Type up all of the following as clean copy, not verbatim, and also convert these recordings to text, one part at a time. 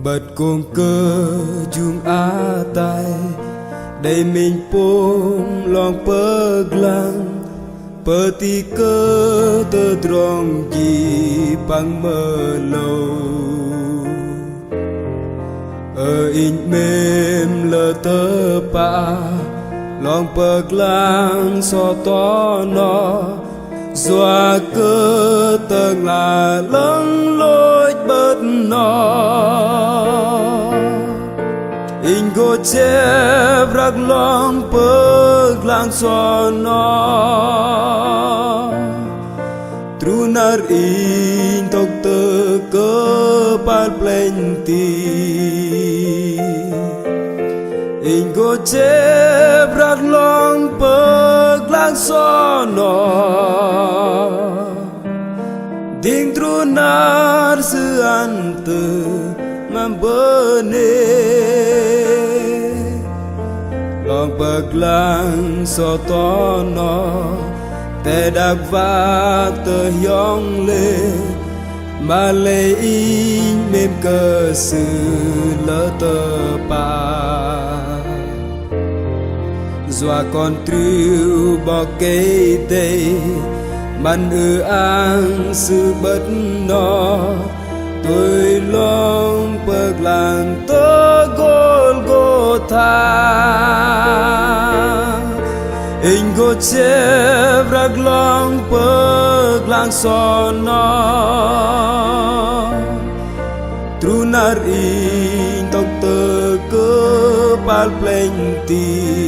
bật cuồng cơ chung á tay đầy mình pom lòng bơ glang bơ ti cơ tơ trong chi bằng mơ lâu ở in mềm lơ tơ pa lòng bơ glang so to nó doa cơ tầng là lăng lối bớt nó in go che rắc lòng bớt lang so nó trunar in tóc tơ cơ pal plenty in go che rắc lòng bớt lang so nó ding trunar sư an từ mambene lòng bậc lang so to nó te đặc va tơ yong lê mà lê in mềm cơ sư lỡ tơ pa doa con triu bỏ cây tê man ang sư bất nó tôi lòng bậc làng tơ Golgotha in go che rắc lòng bậc làng so nó trunar in tóc tơ cơ pal plenty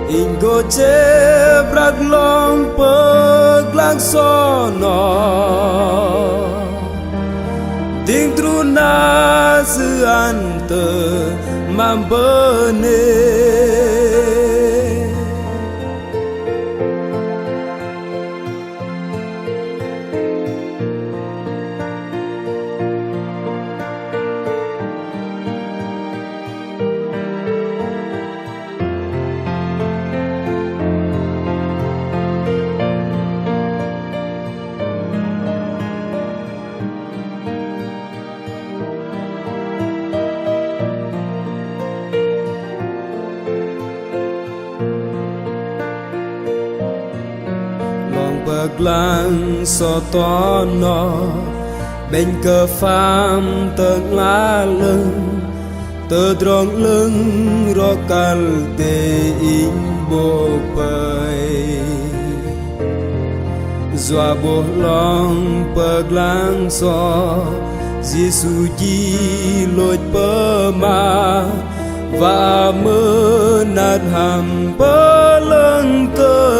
in go che rắc lòng bậc làng so nó tiếng truna sư an tơ mambene bậc lang so to nó bên cờ pham tợn lá lưng tơ tròn lưng ro cal tê in bộ bơi doa bộ long bậc lang so Giêsu chi lôi bơ ma và mơ nát hàm bơ lưng tơ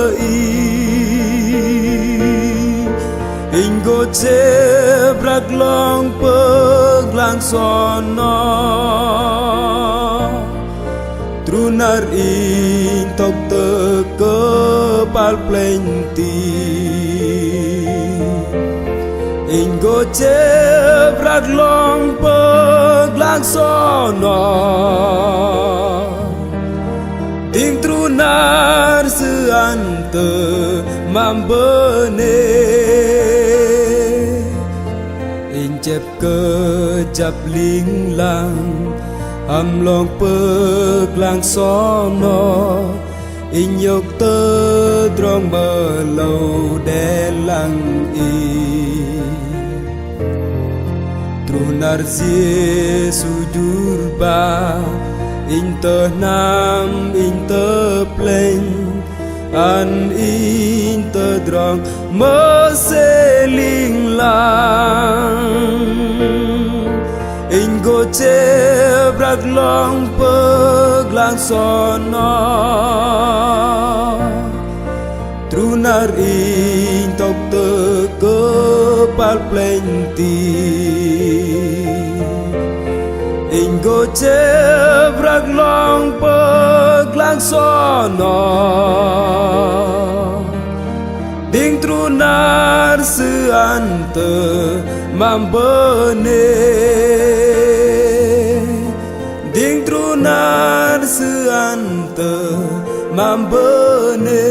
in go che rắc lòng bậc lang so nó trunar in tóc tơ cơ pal plenty in go che rắc lòng bậc lang so nó tiếng trunar sư an tơ mambene chép cơ chắp linh lang hầm lòng bậc lang so nó in nhọc tơ trong bờ lâu đè lăng trunar Giêsu jurba in tơ nam in tơ plen an in tơ drong mơ se linh lang in go che rắc lòng bậc lang so nó trunar in tóc tơ cơ pal plenty in go che rắc lòng bậc lang so nó tiếng trunar sư an tơ mambene tiếng trunar sư an tơ mambene